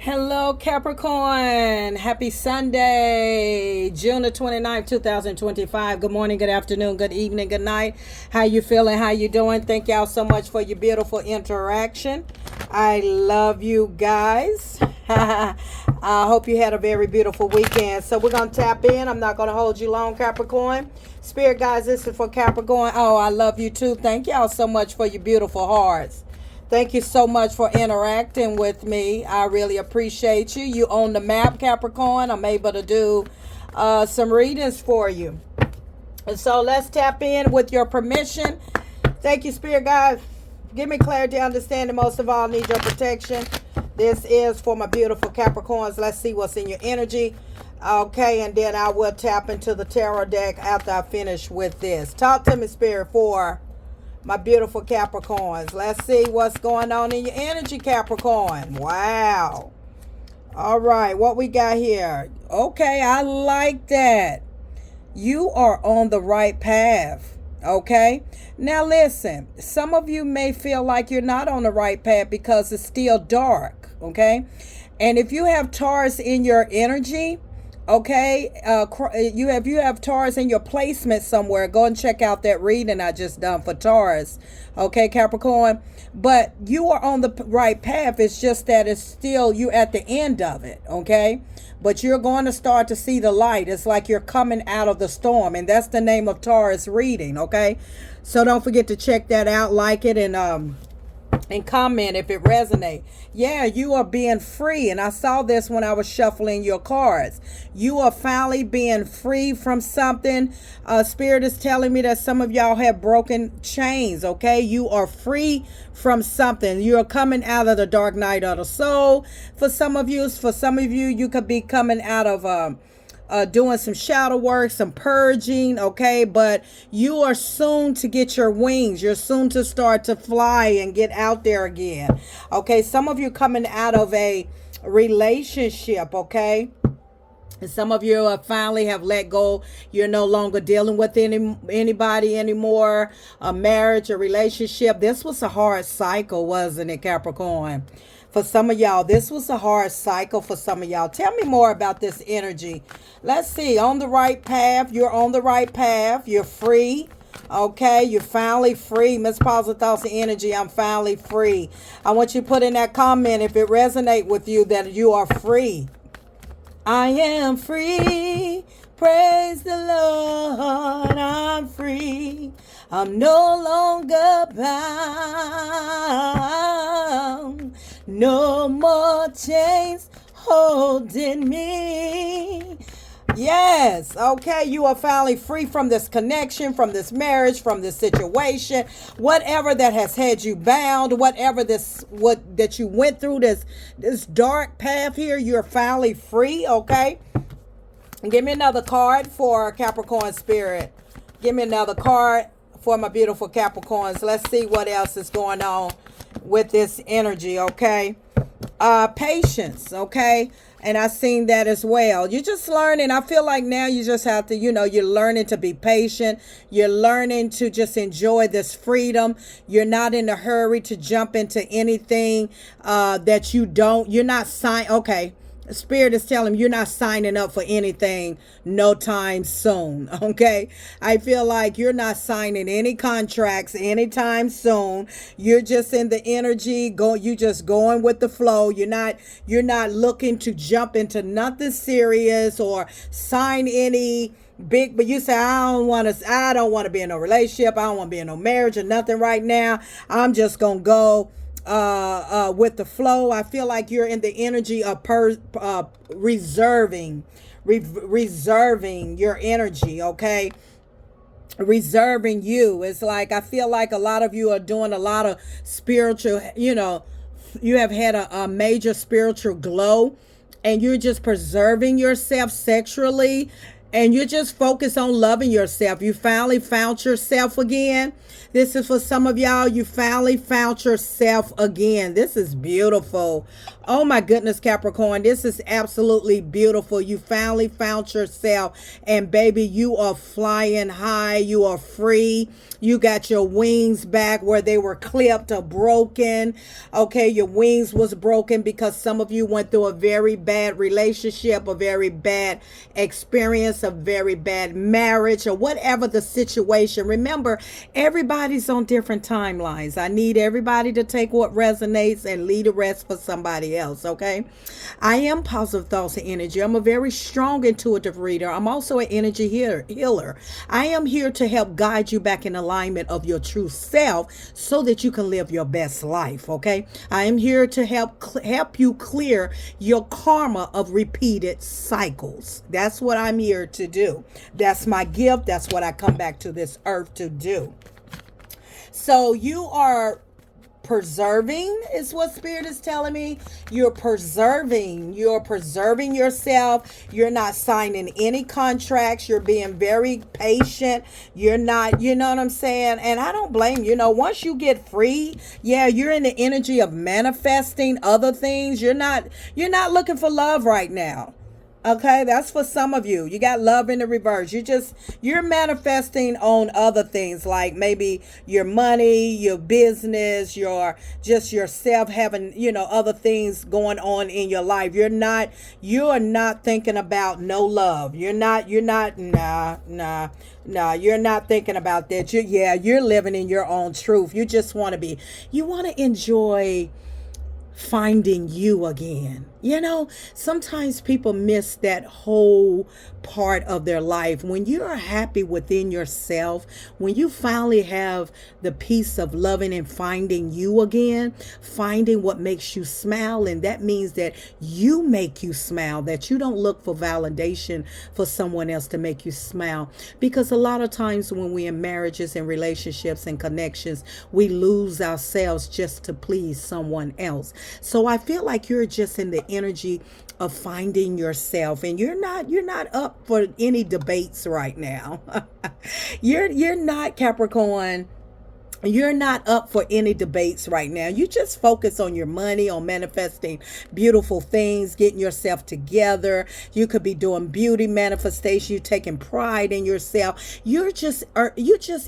Hello, Capricorn. Happy Sunday, June the 29th, 2025. Good morning, good afternoon, good evening, good night. How you feeling? How you doing? Thank y'all so much for your beautiful interaction. I love you guys. I hope you had a very beautiful weekend. So we're going to tap in. I'm not going to hold you long, Capricorn. Spirit guys, this is for Capricorn. Oh, I love you too. Thank y'all so much for your beautiful hearts. Thank you so much for interacting with me. I really appreciate you. You own the map, Capricorn. I'm able to do some readings for you. And so let's tap in with your permission. Thank you, Spirit guys. Give me clarity, understanding. Most of all, need your protection. This is for my beautiful Capricorns. Let's see what's in your energy. Okay, and then I will tap into the tarot deck after I finish with this. Talk to me, Spirit, for my beautiful Capricorns. Let's see what's going on in your energy, Capricorn. Wow. All right, what we got here? Okay, I like that. You are on the right path. Okay. Now listen, some of you may feel like you're not on the right path because it's still dark. Okay. And if you have Taurus in your energy, okay, you have Taurus in your placement somewhere, go and check out that reading I just done for Taurus. Okay, Capricorn. But you are on the right path. It's just that it's still you at the end of it. Okay. But you're going to start to see the light. It's like you're coming out of the storm. And that's the name of Taurus reading. Okay. So don't forget to check that out, like it, and comment if it resonates. Yeah, you are being free. And I saw this when I was shuffling your cards. You are finally being free from something. Spirit is telling me that some of y'all have broken chains. Okay, you are free from something. You are coming out of the dark night of the soul. For some of you, you could be coming out of doing some shadow work, some purging, okay? But you are soon to get your wings. You're soon to start to fly and get out there again, okay? Some of you coming out of a relationship, okay? And some of you finally have let go. You're no longer dealing with anybody anymore. A marriage, a relationship. This was a hard cycle, wasn't it, Capricorn? For some of y'all, this was a hard cycle for some of y'all. Tell me more about this energy. Let's see. On the right path. You're on the right path. You're free. Okay, you're finally free. Miss Positive Thoughts and Energy, I'm finally free. I want you to put in that comment if it resonates with you that you are free. I am free. Praise the Lord. I'm free. I'm no longer bound. No more chains holding me. Yes. Okay. You are finally free from this connection, from this marriage, from this situation, whatever that has had you bound, whatever that you went through this dark path here. You're finally free. Okay. Give me another card for Capricorn Spirit. Give me another card for my beautiful Capricorns. Let's see what else is going on with this energy, okay? Patience, okay? And I've seen that as well. You're just learning. I feel like now you just have to, you're learning to be patient. You're learning to just enjoy this freedom. You're not in a hurry to jump into anything that you're not okay. Spirit is telling me you're not signing up for anything no time soon. Okay. I feel like you're not signing any contracts anytime soon. You're just in the energy. You just going with the flow. You're not looking to jump into nothing serious or sign any big, but you say, I don't want to be in a relationship. I don't want to be in no marriage or nothing right now. I'm just going to go with the flow. I feel like you're in the energy of reserving your energy, okay? Reserving you. It's like, I feel like a lot of you are doing a lot of spiritual, you have had a major spiritual glow and you're just preserving yourself sexually. and you just focus on loving yourself. You finally found yourself again. This is for some of y'all. You finally found yourself again. This is beautiful. Oh my goodness, Capricorn. This is absolutely beautiful. You finally found yourself. And baby, you are flying high. You are free. You got your wings back where they were clipped or broken. Okay, your wings was broken because some of you went through a very bad relationship, a very bad experience, a very bad marriage, or whatever the situation. Remember, everybody's on different timelines. I need everybody to take what resonates and leave the rest for somebody else, okay? I am Positive Thoughts and Energy. I'm a very strong intuitive reader. I'm also an energy healer. I am here to help guide you back in alignment of your true self so that you can live your best life, okay? I am here to help you clear your karma of repeated cycles. That's what I'm here to do. That's my gift. That's what I come back to this earth to do. So you are preserving is what spirit is telling me. You're preserving yourself. You're not signing any contracts. You're being very patient. You're not, you know what I'm saying? And I don't blame you. Once you get free, yeah, you're in the energy of manifesting other things. You're not looking for love right now. Okay, that's for some of you. You got love in the reverse. You're manifesting on other things, like maybe your money, your business, yourself having, other things going on in your life. You are not thinking about no love. You're not, nah, you're not thinking about that. You're living in your own truth. You want to enjoy finding you again. Sometimes people miss that whole part of their life. When you are happy within yourself, when you finally have the peace of loving and finding you again, finding what makes you smile, and that means that you make you smile, that you don't look for validation for someone else to make you smile. Because a lot of times when we're in marriages and relationships and connections, we lose ourselves just to please someone else. So I feel like you're just in the energy of finding yourself, and you're not up for any debates right now. You're not, Capricorn. You're not up for any debates right now. You just focus on your money, on manifesting beautiful things, getting yourself together. You could be doing beauty manifestation. You're taking pride in yourself. You're just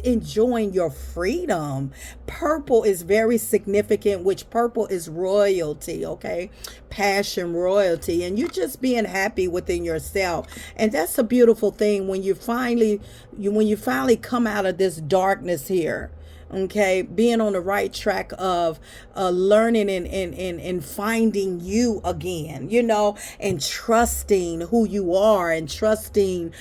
enjoying your freedom. Purple is very significant, which purple is royalty, okay? Passion, royalty, and you're just being happy within yourself. And that's a beautiful thing when you finally come out of this darkness here. Okay, being on the right track of learning and finding you again, and trusting who you are, and trusting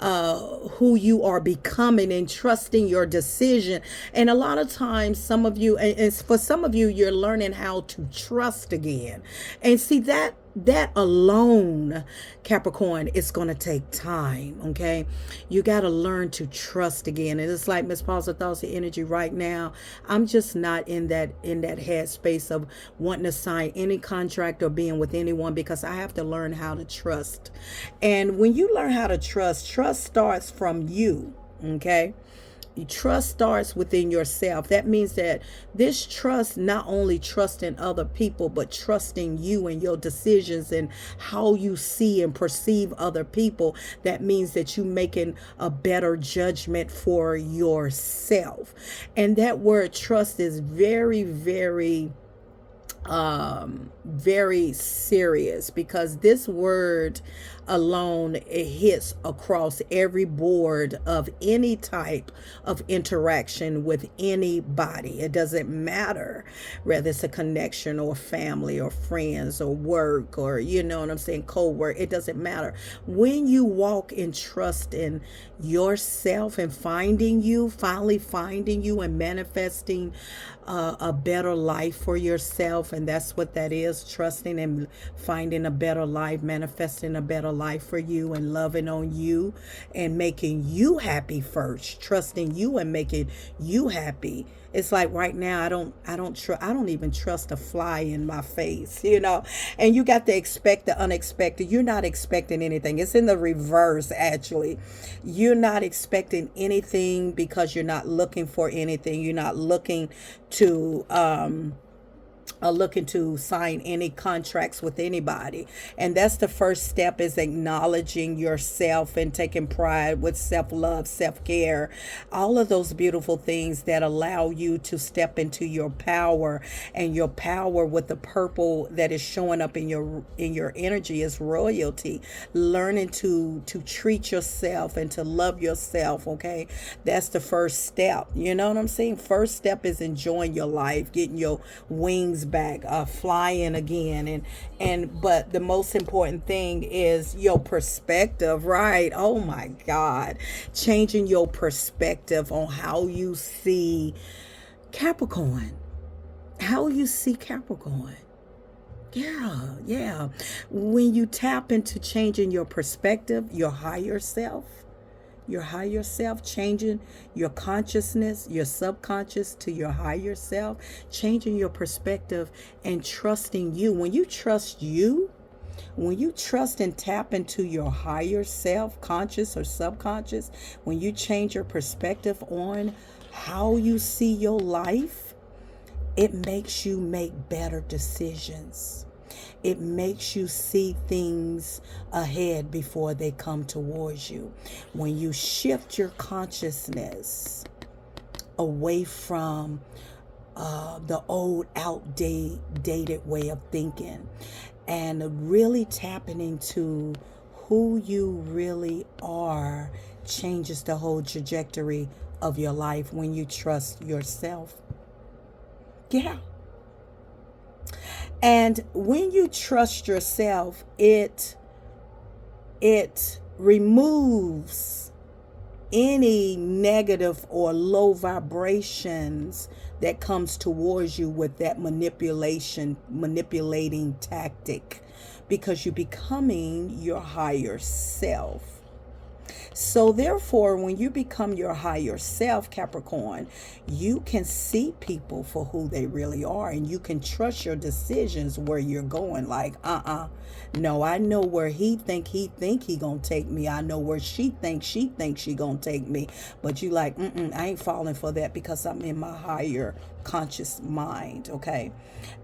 who you are becoming, and trusting your decision. And a lot of times, some of you, and for some of you, you're learning how to trust again. And see, that alone, Capricorn, it's going to take time, okay? You got to learn to trust again. And it's like Miss Positive Thoughts of Energy right now. I'm just not in that headspace of wanting to sign any contract or being with anyone, because I have to learn how to trust. And when you learn how to trust starts from you, okay? Trust starts within yourself. That means that this trust, not only trusting other people, but trusting you and your decisions and how you see and perceive other people. That means that you're making a better judgment for yourself. And that word trust is very, very very serious, because this word alone, it hits across every board of any type of interaction with anybody. It doesn't matter whether it's a connection or family or friends or work or, co-work. It doesn't matter. When you walk in trust in yourself and finally finding you and manifesting a better life for yourself, and that's what that is, trusting and finding a better life, manifesting a better life for you and loving on you and making you happy first, trusting you and making you happy. It's like right now I don't even trust a fly in my face, you know. And you got to expect the unexpected. You're not expecting anything. It's in the reverse actually. You're not expecting anything because you're not looking for anything. You're not looking to are looking to sign any contracts with anybody. And that's the first step, is acknowledging yourself and taking pride with self-love, self-care, all of those beautiful things that allow you to step into your power. And your power with the purple that is showing up in your energy is royalty. Learning to treat yourself and to love yourself, okay? That's the first step. You know what I'm saying? First step is enjoying your life, getting your wings back, flying again. But the most important thing is your perspective, right? Oh my God. Changing your perspective on how you see Capricorn. How you see Capricorn. Yeah. When you tap into changing your perspective, your higher self, changing your consciousness, your subconscious to your higher self, changing your perspective and trusting you. When you trust you, when you trust and tap into your higher self, conscious or subconscious, when you change your perspective on how you see your life, it makes you make better decisions. It makes you see things ahead before they come towards you. When you shift your consciousness away from the old outdated way of thinking and really tapping into who you really are, changes the whole trajectory of your life when you trust yourself. Yeah. And when you trust yourself, it removes any negative or low vibrations that comes towards you with that manipulating tactic, because you're becoming your higher self. So therefore, when you become your higher self, Capricorn, you can see people for who they really are, and you can trust your decisions where you're going. Like, no, I know where he think he gonna take me. I know where she thinks she gonna take me. But you like, I ain't falling for that because I'm in my higher conscious mind, okay?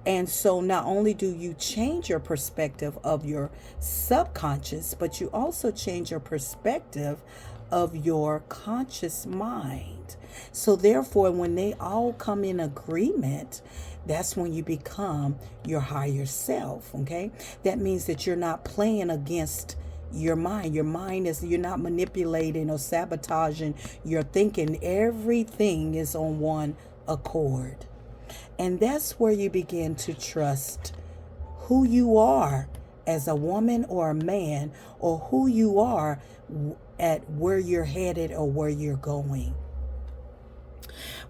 And so not only do you change your perspective of your subconscious, but you also change your perspective of your conscious mind. So therefore, when they all come in agreement, that's when you become your higher self, okay? That means that you're not playing against your mind. Your mind is, you're not manipulating or sabotaging your thinking. Everything is on one accord. And that's where you begin to trust who you are as a woman or a man, or who you are at where you're headed or where you're going.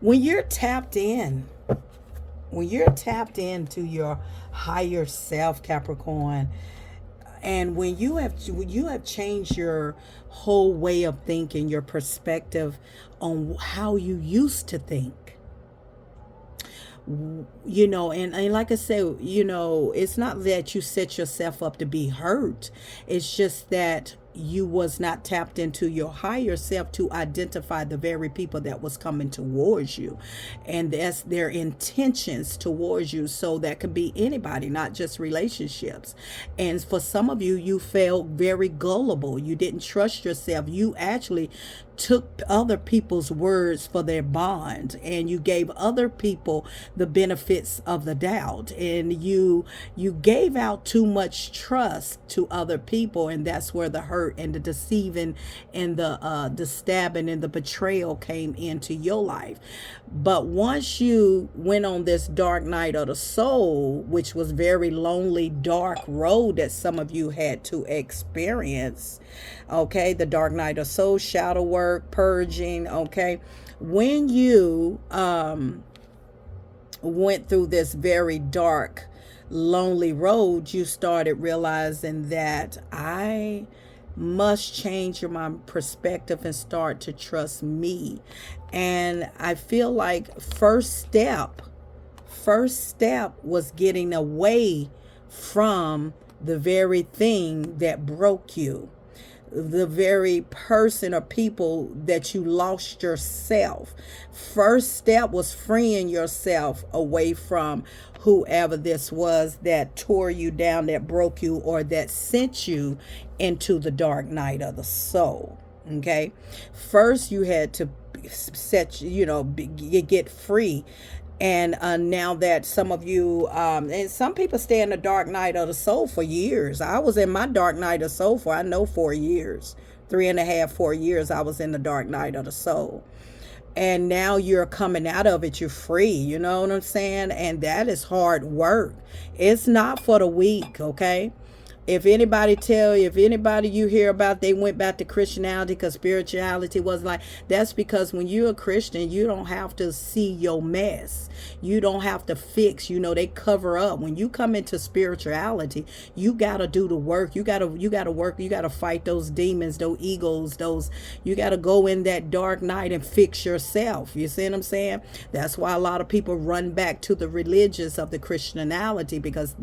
When you're tapped into your higher self, Capricorn, and when you have changed your whole way of thinking, your perspective on how you used to think, you know, and like I said, you know, it's not that you set yourself up to be hurt. It's just that you was not tapped into your higher self to identify the very people that was coming towards you, and that's their intentions towards you. So that could be anybody, not just relationships. And for some of you, you felt very gullible. You didn't trust yourself. You actually took other people's words for their bond, and you gave other people the benefits of the doubt, and you gave out too much trust to other people, and that's where the hurt and the deceiving and the stabbing and the betrayal came into your life. But once you went on this dark night of the soul, which was very lonely, dark road that some of you had to experience, okay, the dark night of soul, shadow work, purging, okay, when you went through this very dark lonely road, you started realizing that I must change my perspective and start to trust me. And I feel like first step was getting away from the very thing that broke you, the very person or people that you lost yourself. First step was freeing yourself away from whoever this was that tore you down, that broke you, or that sent you into the dark night of the soul. Okay. First, you had to get free. And now that some of you, and some people stay in the dark night of the soul for years. I was in my dark night of soul for, I know, 4 years, 3.5, 4 years. I was in the dark night of the soul. And now you're coming out of it. You're free. You know what I'm saying? And that is hard work. It's not for the weak. Okay. If anybody you hear about, they went back to Christianity because spirituality was like, that's because when you're a Christian, you don't have to see your mess. You don't have to fix, they cover up. When you come into spirituality, you got to do the work. You got to work. You got to fight those demons, those egos, you got to go in that dark night and fix yourself. You see what I'm saying? That's why a lot of people run back to the religious of the Christianity, because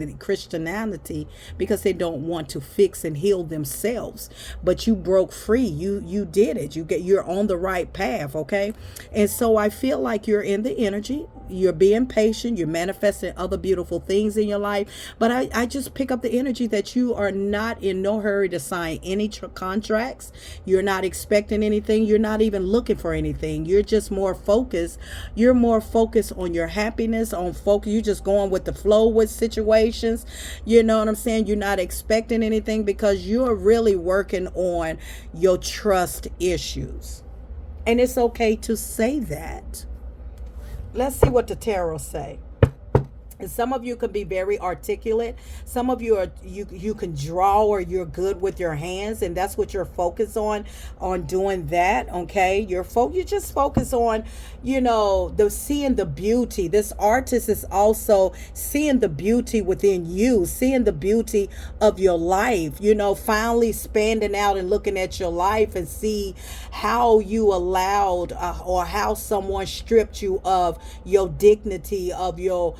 they don't want to fix and heal themselves. But you broke free. You did it. You're on the right path. Okay. And so I feel like you're in the energy. You're being patient. You're manifesting other beautiful things in your life. But I just pick up the energy that you are not in no hurry to sign any contracts. You're not expecting anything. You're not even looking for anything. You're just more focused. You're more focused on your happiness, on focus. You're just going with the flow with situations. You know what I'm saying? You're not expecting anything because you're really working on your trust issues. And it's okay to say that. Let's see what the tarot say. And some of you can be very articulate. Some of you you can draw, or you're good with your hands, and that's what you're focused on doing that. Okay, you just focus on, seeing the beauty. This artist is also seeing the beauty within you, seeing the beauty of your life. Finally spending out and looking at your life and see how you allowed or how someone stripped you of your dignity, of your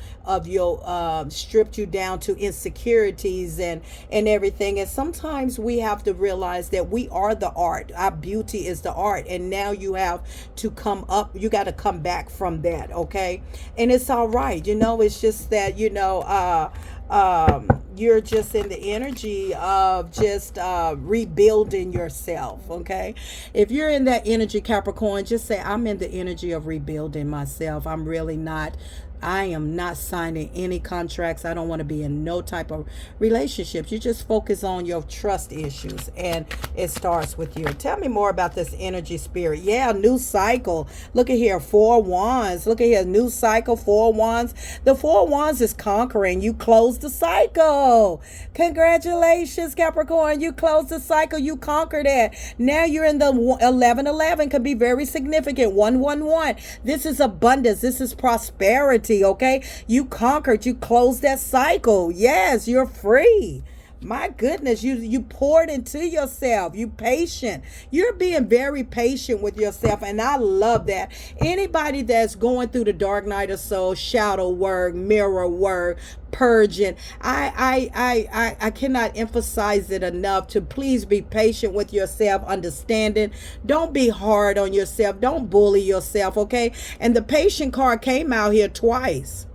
stripped you down to insecurities and everything. And sometimes we have to realize that we are the art. Our beauty is the art. And now you have to come up. You got to come back from that. Okay. And it's all right. It's just that, you're just in the energy of just rebuilding yourself. Okay. If you're in that energy, Capricorn, just say, I'm in the energy of rebuilding myself. I am not signing any contracts. I don't want to be in no type of relationships. You just focus on your trust issues, and it starts with you. Tell me more about this energy, spirit. Yeah, new cycle. Look at here, 4 wands. Look at here, new cycle, 4 wands. The 4 wands is conquering. You closed the cycle. Congratulations, Capricorn. You closed the cycle. You conquered it. Now you're in the 1111. Could be very significant. 111. This is abundance. This is prosperity. Okay, you conquered, you closed that cycle. Yes, you're free. My goodness, you poured into yourself. You patient. You're being very patient with yourself, and I love that. Anybody that's going through the dark night of soul, shadow work, mirror work, purging, I cannot emphasize it enough to please be patient with yourself, understanding. Don't be hard on yourself. Don't bully yourself. Okay, and the patient card came out here twice.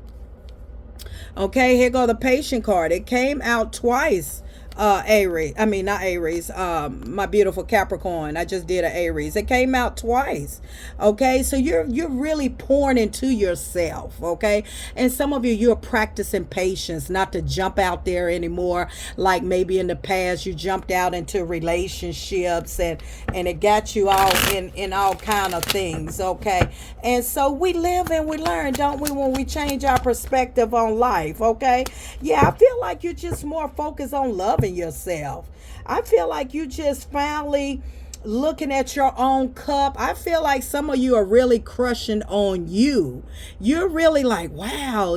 Okay, here go the patient card. It came out twice. Aries. I mean, not Aries. My beautiful Capricorn. I just did an Aries. It came out twice. Okay, so you're really pouring into yourself. Okay, and some of you're practicing patience, not to jump out there anymore. Like maybe in the past you jumped out into relationships and it got you all in all kind of things. Okay, and so we live and we learn, don't we? When we change our perspective on life. Okay, yeah, I feel like you're just more focused on loving yourself. I feel like you just finally looking at your own cup. I feel like some of you are really crushing on you. You're really like, wow,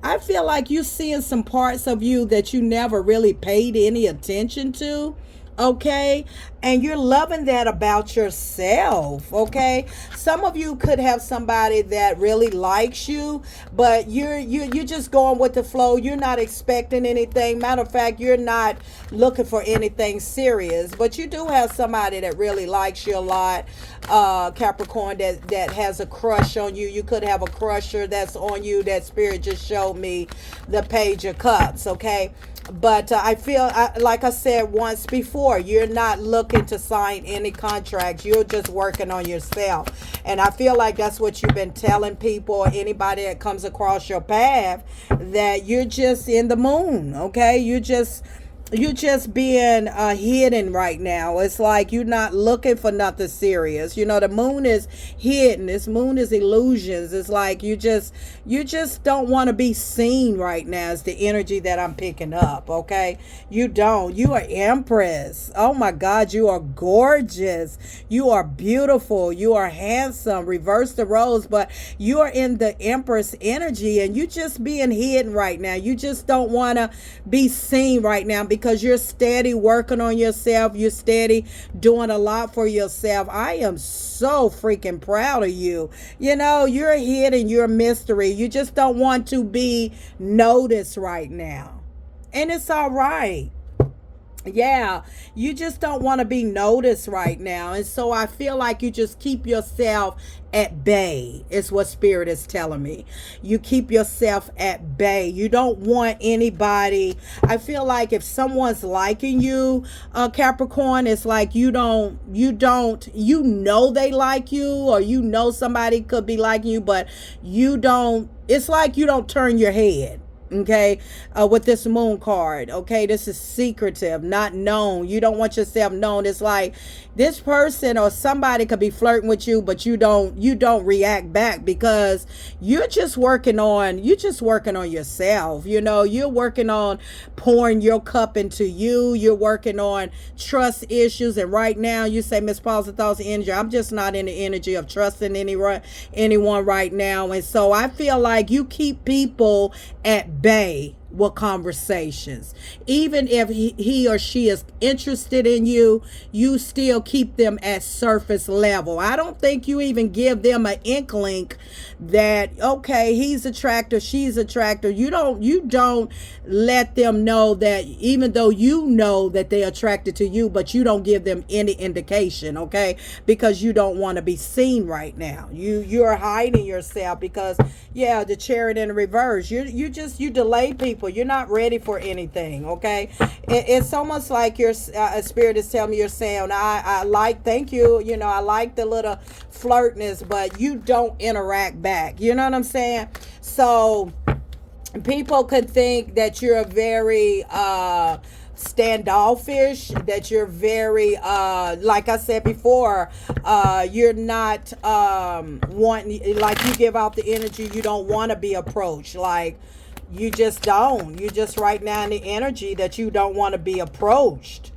I feel like you're seeing some parts of you that you never really paid any attention to. Okay, and you're loving that about yourself. Okay, some of you could have somebody that really likes you, but you're just going with the flow. You're not expecting anything. Matter of fact, you're not looking for anything serious, but you do have somebody that really likes you a lot. Capricorn, that has a crush on you. You could have a crusher that's on you. That spirit just showed me the Page of Cups. Okay, but I feel like I said once before, you're not looking to sign any contracts. You're just working on yourself. And I feel like that's what you've been telling people, or anybody that comes across your path, that you're just in the moon. Okay, you're just being hidden right now. It's like you're not looking for nothing serious. The moon is hidden. This moon is illusions. It's like you just don't want to be seen right now, is the energy that I'm picking up. Okay, you don't. You are Empress. Oh my God, you are gorgeous. You are beautiful. You are handsome. Reverse the roles, but you are in the Empress energy, and you just being hidden right now. You just don't want to be seen right now, because you're steady working on yourself. You're steady doing a lot for yourself. I am so freaking proud of you. You're hidden. You're a mystery. You just don't want to be noticed right now. And it's all right. Yeah, you just don't want to be noticed right now. And so I feel like you just keep yourself at bay, is what Spirit is telling me. You keep yourself at bay. You don't want anybody. I feel like if someone's liking you, Capricorn, it's like you know they like you, or somebody could be liking you, but it's like you don't turn your head. Okay, with this moon card. Okay, this is secretive, not known. You don't want yourself known. It's like this person or somebody could be flirting with you, but you don't react back, because you're just working on yourself. You're working on pouring your cup into you. You're working on trust issues, and right now you say, Miss Positive Thoughts Energy, I'm just not in the energy of trusting anyone right now. And so I feel like you keep people at bay with conversations. Even if he or she is interested in you, you still keep them at surface level. I don't think you even give them an inkling that, okay, he's attractive, she's attractive. You don't let them know that, even though you know that they're attracted to you, but you don't give them any indication. Okay, because you don't want to be seen right now. You're hiding yourself, because the Chariot in the reverse, you delay people. You're not ready for anything. Okay, it's almost like your spirit is telling me, you're saying, thank you, I like the little flirtness, but you don't interact back. You know what I'm saying? So people could think that you're very standoffish, that you're very like I said before, you're not wanting, like you give out the energy, you don't want to be approached. Like you just right now in the energy that you don't want to be approached.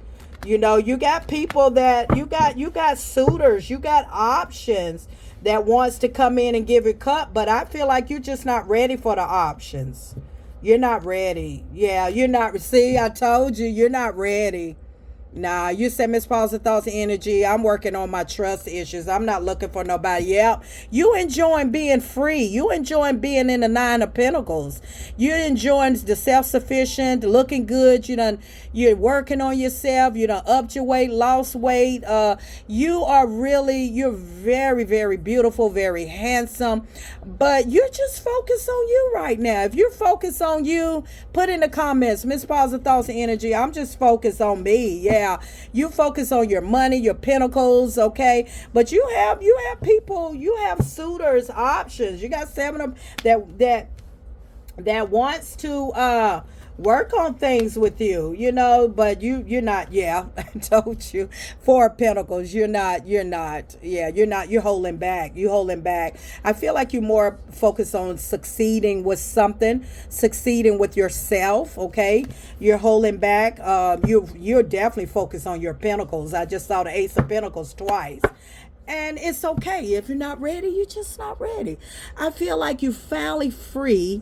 You got people that you got suitors, you got options that wants to come in and give a cup, but I feel like you're just not ready for the options. You're not ready. Yeah, you're not. See, I told you, you're not ready. Nah, you said, Miss Positive Thoughts Energy, I'm working on my trust issues. I'm not looking for nobody. Yep. You enjoying being free. You enjoying being in the Nine of Pentacles. You're enjoying the self-sufficient, looking good. You're working on yourself. You done upped your weight, lost weight. You're very, very beautiful, very handsome. But you're just focused on you right now. If you're focused on you, put in the comments, Miss Positive Thoughts Energy, I'm just focused on me. Yeah. You focus on your money, your pentacles, okay? But you have people, you have suitors, options. You got 7 of that wants to work on things with you, but you're not, yeah. I told you. Four of Pentacles, you're holding back. You're holding back. I feel like you're more focused on succeeding with something, succeeding with yourself, okay? You're holding back. You're definitely focused on your Pentacles. I just saw the Ace of Pentacles twice. And it's okay. If you're not ready, you're just not ready. I feel like you're finally free.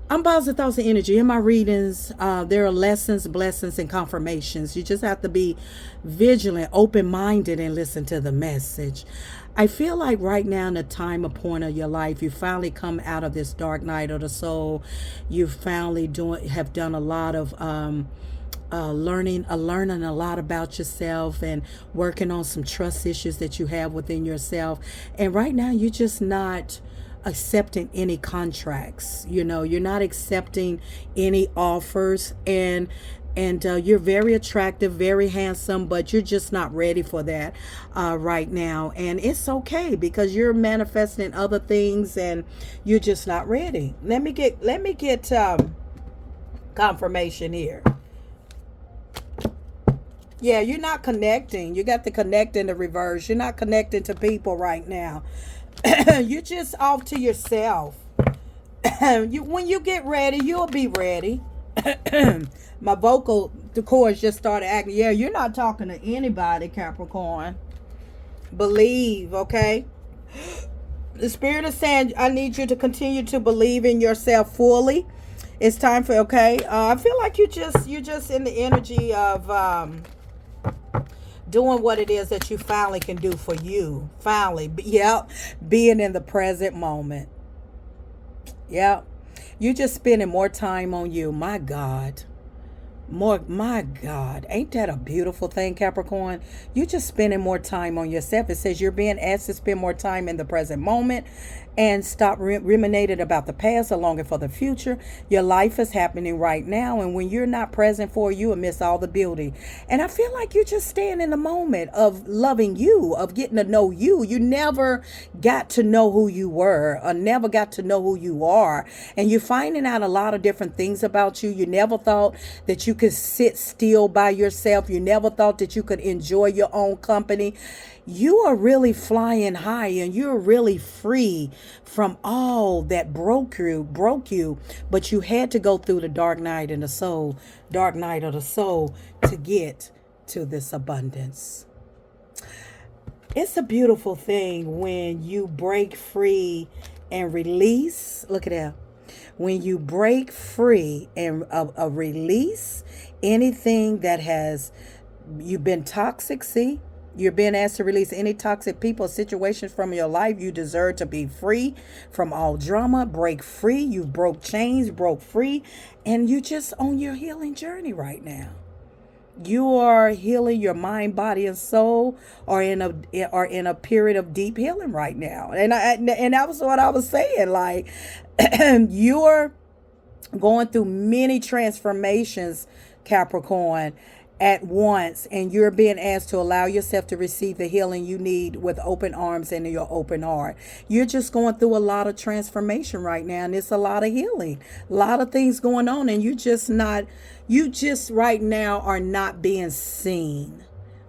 I'm positive thoughts and energy. In my readings, there are lessons, blessings, and confirmations. You just have to be vigilant, open-minded, and listen to the message. I feel like right now in the time of point of your life, you finally come out of this dark night of the soul. You finally have done a lot of learning a lot about yourself and working on some trust issues that you have within yourself. And right now, you're just not accepting any contracts. You're not accepting any offers, and you're very attractive, very handsome, but you're just not ready for that right now. And it's okay, because you're manifesting other things and you're just not ready. Let me get confirmation here. Yeah, you're not connecting. You got the connect in the reverse. You're not connecting to people right now. You're just off to yourself. When you get ready, you'll be ready. My the cords just started acting. Yeah, you're not talking to anybody, Capricorn. Believe, okay? The Spirit is saying, I need you to continue to believe in yourself fully. It's time for, okay? I feel like you're just in the energy of doing what it is that you finally can do for you. Finally, being in the present moment. Yep. You're just spending more time on you. My God. My God. Ain't that a beautiful thing, Capricorn? You're just spending more time on yourself. It says you're being asked to spend more time in the present moment and stop ruminating about the past or longing for the future. Your life is happening right now, and when you're not present for you, miss all the beauty. And I feel like you're just staying in the moment of loving you, of getting to know you. You never got to know who you were, or never got to know who you are, and you're finding out a lot of different things about you. You never thought that you could sit still by yourself. You never thought that you could enjoy your own company. You are really flying high, and you're really free from all that broke you, but you had to go through the dark night of the soul to get to this abundance. It's a beautiful thing when you break free and release. Look at that. When you break free and release anything that has you've been toxic, see? You're being asked to release any toxic people, situations from your life. You deserve to be free from all drama. Break free. You broke chains, broke free, and you just on your healing journey right now. You are healing your mind, body, and soul, or in a period of deep healing right now. And that was what I was saying. Like you're going through many transformations, Capricorn, at once, and you're being asked to allow yourself to receive the healing you need with open arms and your open heart. You're just going through a lot of transformation right now, and it's a lot of healing, a lot of things going on, and you just right now are not being seen.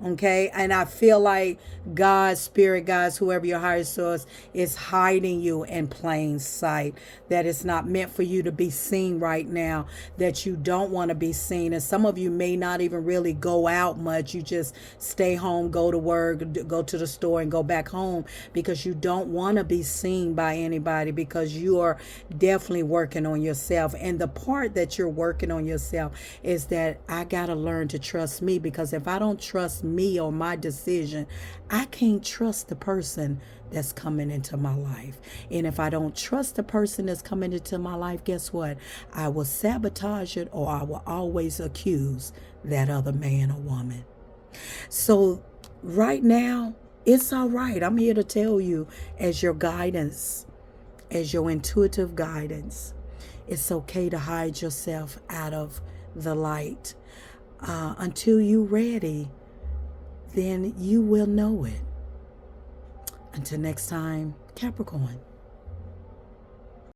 Okay. And I feel like God, spirit guides, whoever your higher source is hiding you in plain sight, that it's not meant for you to be seen right now, that you don't want to be seen. And some of you may not even really go out much. You just stay home, go to work, go to the store and go back home because you don't want to be seen by anybody, because you are definitely working on yourself. And the part that you're working on yourself is that I got to learn to trust me, because if I don't trust me or my decision, I can't trust the person that's coming into my life. And if I don't trust the person that's coming into my life, guess what? I will sabotage it, or I will always accuse that other man or woman. So right now, it's all right. I'm here to tell you, as your guidance, as your intuitive guidance, it's okay to hide yourself out of the light until you're ready. Then you will know it. Until next time, Capricorn.